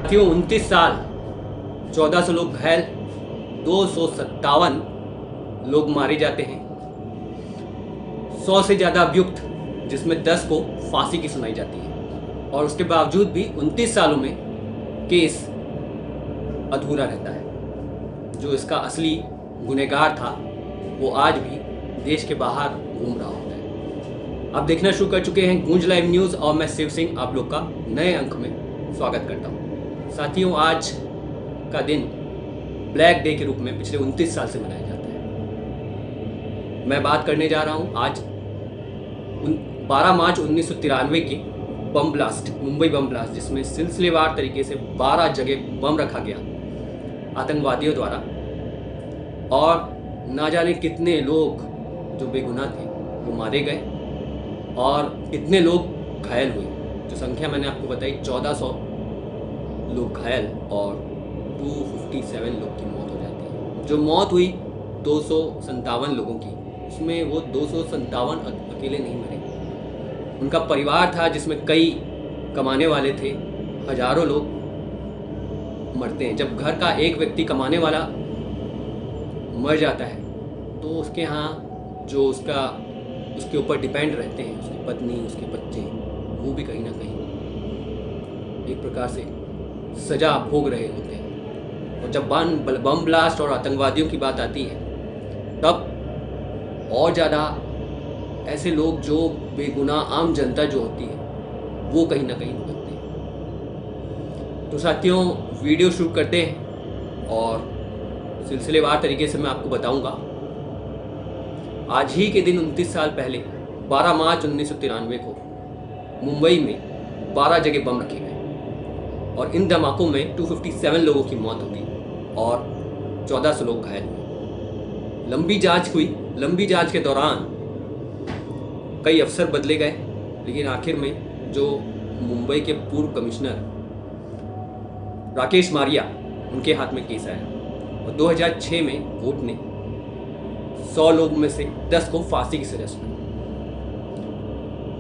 साथियों 29 साल 1400 लोग घायल, 257 लोग मारे जाते हैं, 100 से ज़्यादा अभियुक्त जिसमें 10 को फांसी की सुनाई जाती है और उसके बावजूद भी 29 सालों में केस अधूरा रहता है। जो इसका असली गुनहगार था वो आज भी देश के बाहर घूम रहा होता है। आप देखना शुरू कर चुके हैं गूंज लाइव न्यूज़ और मैं शिव सिंह आप लोग का नए अंक में स्वागत करता हूँ। साथियों, आज का दिन ब्लैक डे के रूप में पिछले 29 साल से मनाया जाता है। मैं बात करने जा रहा हूँ आज 12 मार्च 1993 के bomb blast, Mumbai bomb blast, जिसमें सिलसिलेवार तरीके से 12 जगह बम रखा गया आतंकवादियों द्वारा और ना जाने कितने लोग जो बेगुनाह थे वो मारे गए और कितने लोग घायल हुए। जो संख्या मैंने आपको बताई 1400 लोग घायल और 257 लोग की मौत हो जाती है। जो मौत हुई 257 लोगों की, उसमें वो 257 अकेले नहीं मरे, उनका परिवार था जिसमें कई कमाने वाले थे। हजारों लोग मरते हैं। जब घर का एक व्यक्ति कमाने वाला मर जाता है तो उसके यहाँ जो उसके ऊपर डिपेंड रहते हैं, उसकी पत्नी, उसके बच्चे, वो भी कहीं ना कहीं एक प्रकार से सजा भोग रहे होते हैं। और जब बम ब्लास्ट और आतंकवादियों की बात आती है तब और ज़्यादा ऐसे लोग जो बेगुनाह आम जनता जो होती है वो कहीं ना कहीं भुगतते हैं। तो साथियों, वीडियो शुरू करते हैं और सिलसिलेवार तरीके से मैं आपको बताऊंगा। आज ही के दिन 29 साल पहले 12 मार्च 1993 को मुंबई में 12 जगह बम रखे गए और इन धमाकों में 257 लोगों की मौत हुई और 1400 लोग घायल हुए। लंबी जांच हुई। लंबी जांच के दौरान कई अफसर बदले गए, लेकिन आखिर में जो मुंबई के पूर्व कमिश्नर राकेश मारिया, उनके हाथ में केस आया और 2006 में कोर्ट ने 100 लोगों में से 10 को फांसी की सजा सुनाई।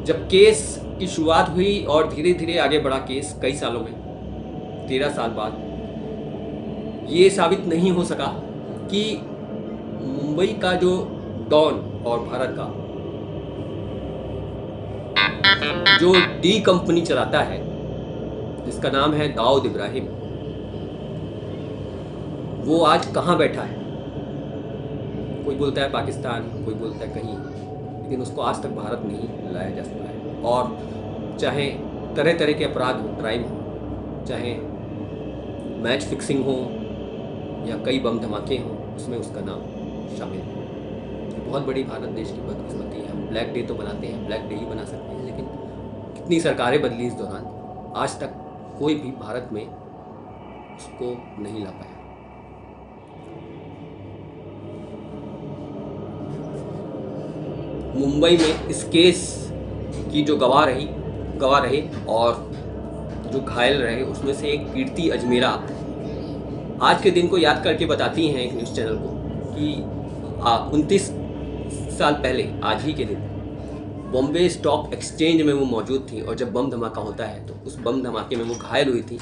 जब केस की शुरुआत हुई और धीरे धीरे आगे बढ़ा केस कई सालों में, 13 साल बाद ये साबित नहीं हो सका कि मुंबई का जो डॉन और भारत का जो डी कंपनी चलाता है जिसका नाम है दाऊद इब्राहिम, वो आज कहाँ बैठा है। कोई बोलता है पाकिस्तान, कोई बोलता है कहीं, लेकिन उसको आज तक भारत नहीं लाया जा सका है। और चाहे तरह तरह के अपराध हो, क्राइम हो, चाहे मैच फिक्सिंग हो या कई बम धमाके हों, उसमें उसका नाम शामिल है। बहुत बड़ी भारत देश की बदकिस्मती है। हम ब्लैक डे तो बनाते हैं, ब्लैक डे ही बना सकते हैं, लेकिन कितनी सरकारें बदली इस दौरान, आज तक कोई भी भारत में उसको नहीं ला पाया। मुंबई में इस केस की जो गवाह रहे और जो घायल रहे, उसमें से एक कीर्ति अजमेरा आज के दिन को याद करके बताती हैं एक न्यूज़ चैनल को कि 29 साल पहले आज ही के दिन बॉम्बे स्टॉक एक्सचेंज में वो मौजूद थी और जब बम धमाका होता है तो उस बम धमाके में वो घायल हुई थी।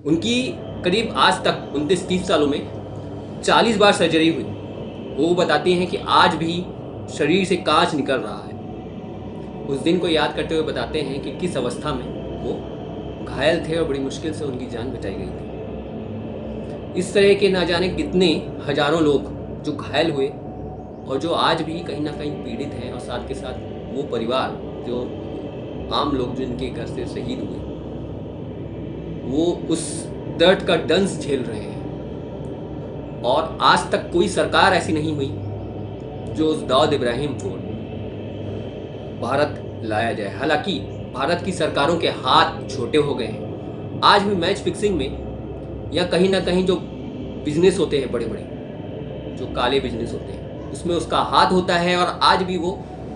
उनकी करीब आज तक 29-30 सालों में 40 बार सर्जरी हुई। वो बताती हैं कि आज भी शरीर से कांच निकल रहा है। उस दिन को याद करते हुए बताते हैं कि किस अवस्था में वो घायल थे और बड़ी मुश्किल से उनकी जान बचाई गई थी। इस तरह के ना जाने कितने हजारों लोग जो घायल हुए और जो आज भी कहीं ना कहीं पीड़ित हैं, और साथ के साथ वो परिवार जो आम लोग जिनके घर से शहीद हुए, वो उस दर्द का दंश झेल रहे हैं। और आज तक कोई सरकार ऐसी नहीं हुई जो उस दाऊद इब्राहिम को भारत लाया जाए। हालांकि भारत की सरकारों के हाथ छोटे हो गए हैं। आज भी मैच फिक्सिंग में या कहीं ना कहीं जो बिजनेस होते हैं, बड़े बड़े जो काले बिजनेस होते हैं, उसमें उसका हाथ होता है और आज भी वो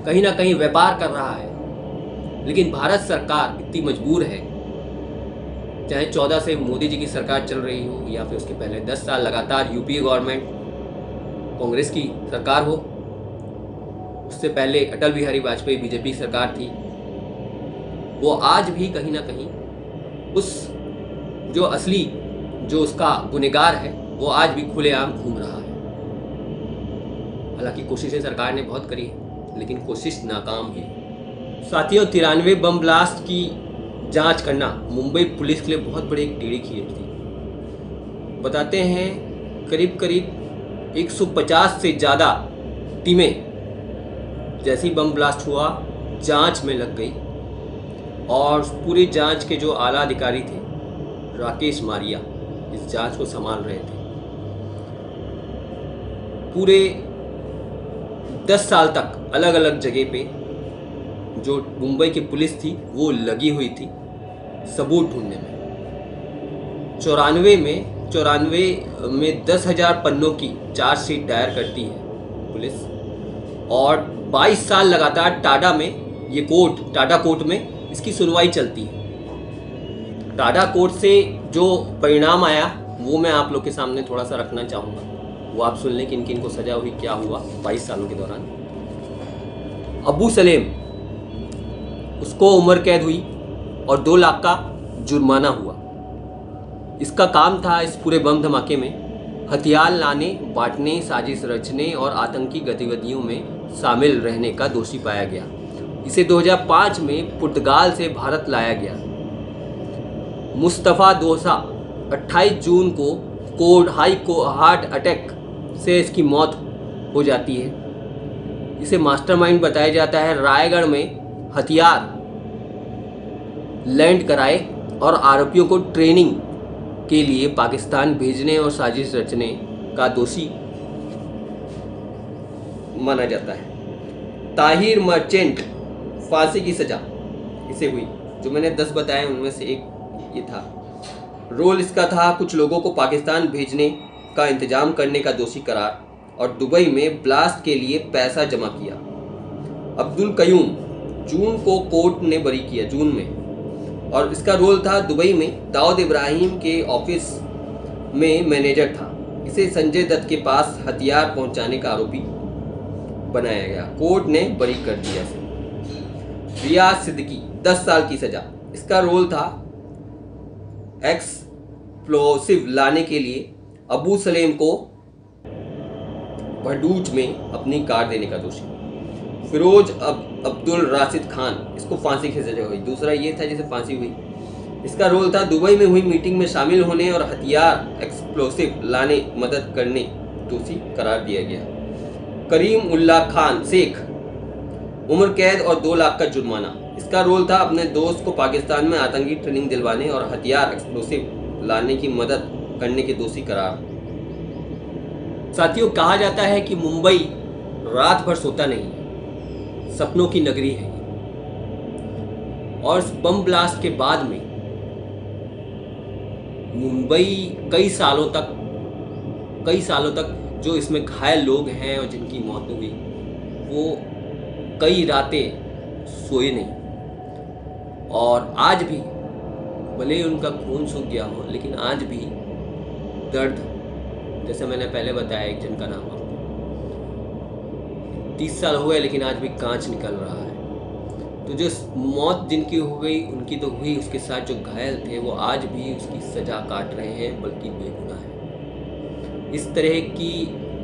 कहीं ना कहीं व्यापार कर रहा है। लेकिन भारत सरकार इतनी मजबूर है, चाहे 14 से मोदी जी की सरकार चल रही हो या फिर उसके पहले 10 साल लगातार यूपीए गवर्नमेंट कांग्रेस की सरकार हो, उससे पहले अटल बिहारी वाजपेयी बीजेपी सरकार थी, वो आज भी कहीं ना कहीं उस जो असली जो उसका गुनहगार है वो आज भी खुलेआम घूम रहा है। हालांकि कोशिशें सरकार ने बहुत करी लेकिन कोशिश नाकाम हुई। साथियों, 93 बम ब्लास्ट की जांच करना मुंबई पुलिस के लिए बहुत बड़ी एक टेढ़ी खीर थी। बताते हैं करीब करीब 150 से ज़्यादा टीमें जैसे ही बम ब्लास्ट हुआ जांच में लग गई और पूरी जांच के जो आला अधिकारी थे राकेश मारिया इस जांच को संभाल रहे थे। पूरे 10 साल तक अलग अलग जगह पे जो मुंबई की पुलिस थी वो लगी हुई थी सबूत ढूंढने में। 94 में 10,000 पन्नों की चार्जशीट दायर करती है पुलिस और 22 साल लगातार टाडा कोर्ट में इसकी सुनवाई चलती है। टाडा कोर्ट से जो परिणाम आया वो मैं आप लोग के सामने थोड़ा सा रखना चाहूँगा, वो आप सुन लें किन किन को सजा हुई, क्या हुआ 22 सालों के दौरान। अबू सलेम, उसको उम्र कैद हुई और 2 लाख का जुर्माना हुआ। इसका काम था इस पूरे बम धमाके में हथियार लाने, बांटने, साजिश रचने और आतंकी गतिविधियों में शामिल रहने का दोषी पाया गया। इसे 2005 में पुर्तगाल से भारत लाया गया। मुस्तफ़ा दोसा 28 जून को हार्ट अटैक से इसकी मौत हो जाती है। इसे मास्टरमाइंड बताया जाता है। रायगढ़ में हथियार लैंड कराए और आरोपियों को ट्रेनिंग के लिए पाकिस्तान भेजने और साजिश रचने का दोषी माना जाता है। ताहिर मर्चेंट, फांसी की सजा इसे हुई। जो मैंने 10 बताए उनमें से एक ये था। रोल इसका था कुछ लोगों को पाकिस्तान भेजने का इंतजाम करने का दोषी करार और दुबई में ब्लास्ट के लिए पैसा जमा किया। अब्दुल कयूम, जून को कोर्ट ने बरी किया, जून में, और इसका रोल था दुबई में दाऊद इब्राहिम के ऑफिस में मैनेजर था। इसे संजय दत्त के पास हथियार पहुंचाने का आरोपी बनाया गया। कोर्ट ने बरी कर दिया इसे। रियाज सिद्दीकी, 10 साल की सजा। इसका रोल था एक्सप्लोसिव लाने के लिए अबू सलेम को भड़ूच में अपनी कार देने का दोषी। फिरोज अब्दुल राशिद खान, इसको फांसी की सजा हुई। दूसरा ये था जिसे फांसी हुई। इसका रोल था दुबई में हुई मीटिंग में शामिल होने और हथियार एक्सप्लोसिव लाने मदद करने, दोषी करार दिया गया। करीम उल्लाह खान शेख, उम्र कैद और 2 लाख का जुर्माना। इसका रोल था अपने दोस्त को पाकिस्तान में आतंकी ट्रेनिंग दिलवाने और हथियार एक्सप्लोसिव लाने की मदद करने के दोषी करार। साथियों, कहा जाता है कि मुंबई रात भर सोता नहीं है, सपनों की नगरी है। और इस बम ब्लास्ट के बाद में मुंबई कई सालों तक जो इसमें घायल लोग हैं और जिनकी मौत हुई वो कई रातें सोए नहीं। और आज भी भले ही उनका खून सूख गया हो लेकिन आज भी दर्द, जैसे मैंने पहले बताया एक जन का नाम आपको, 30 साल हुए लेकिन आज भी कांच निकल रहा है। तो जो मौत जिनकी हो गई उनकी तो हुई, उसके साथ जो घायल थे वो आज भी उसकी सजा काट रहे हैं, बल्कि बेगुनाह है। इस तरह की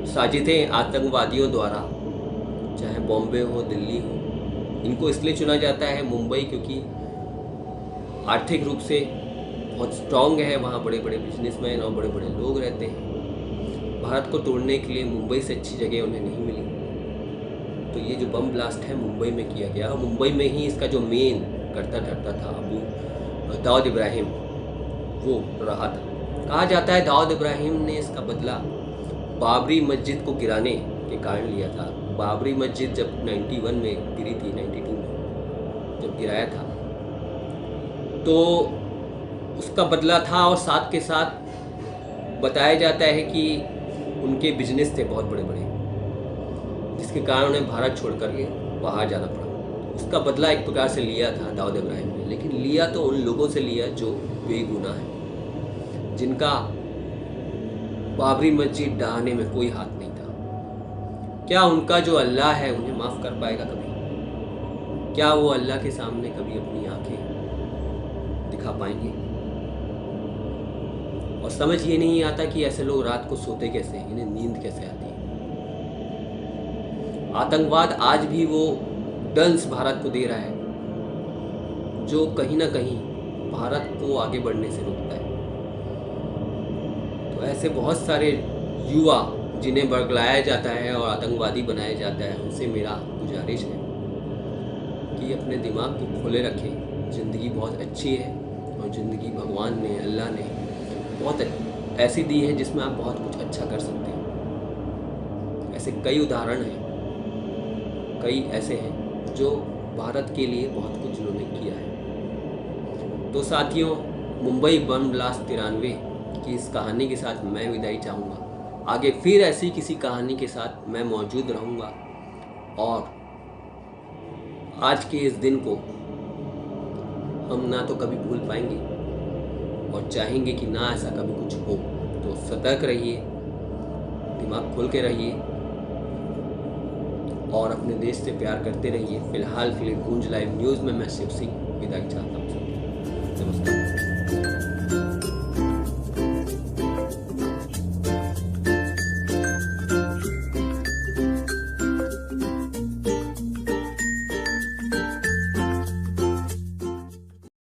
साजिशें आतंकवादियों द्वारा, चाहे बॉम्बे हो, दिल्ली हो, इनको इसलिए चुना जाता है मुंबई क्योंकि आर्थिक रूप से बहुत स्ट्रांग है, वहाँ बड़े बड़े बिजनेसमैन और बड़े बड़े लोग रहते हैं। भारत को तोड़ने के लिए मुंबई से अच्छी जगह उन्हें नहीं मिली। तो ये जो बम ब्लास्ट है मुंबई में किया गया और मुंबई में ही इसका जो मेन करता धरता था दाऊद इब्राहिम, वो रहा था। कहा जाता है दाऊद इब्राहिम ने इसका बदला बाबरी मस्जिद को गिराने के कारण लिया था। बाबरी मस्जिद जब 91 में गिरी थी, 92 में जब गिराया था, तो उसका बदला था। और साथ के साथ बताया जाता है कि उनके बिजनेस थे बहुत बड़े बड़े, जिसके कारण उन्हें भारत छोड़कर के बाहर जाना पड़ा। उसका बदला एक प्रकार से लिया था दाऊद इब्राहिम ने, लेकिन लिया तो उन लोगों से लिया जो बेगुनाह है, जिनका बाबरी मस्जिद ढहाने में कोई हाथ नहीं था। क्या उनका जो अल्लाह है उन्हें माफ़ कर पाएगा कभी? क्या वो अल्लाह के सामने कभी अपनी आंखें दिखा पाएंगे? और समझ ये नहीं आता कि ऐसे लोग रात को सोते कैसे हैं, इन्हें नींद कैसे आती है। आतंकवाद आज भी वो डंस भारत को दे रहा है जो कहीं ना कहीं भारत को आगे बढ़ने से रोकता है। तो ऐसे बहुत सारे युवा जिन्हें बरगलाया जाता है और आतंकवादी बनाया जाता है, उनसे मेरा गुजारिश है कि अपने दिमाग को खोले रखें। ज़िंदगी बहुत अच्छी है और ज़िंदगी भगवान ने, अल्लाह ने बहुत ऐसी दी है जिसमें आप बहुत कुछ अच्छा कर सकते हैं। ऐसे कई उदाहरण हैं, कई ऐसे हैं जो भारत के लिए बहुत कुछ उन्होंने किया है। तो साथियों, मुंबई बम ब्लास्ट 93 की इस कहानी के साथ मैं विदाई चाहूँगा। आगे फिर ऐसी किसी कहानी के साथ मैं मौजूद रहूँगा और आज के इस दिन को हम ना तो कभी भूल पाएंगे और चाहेंगे कि ना ऐसा कभी कुछ हो। तो सतर्क रहिए, दिमाग खोल के रहिए और अपने देश से प्यार करते रहिए। फिलहाल के लिए गूंज लाइव न्यूज़ में मैं शिव सिंह विदाई चाहता हूँ।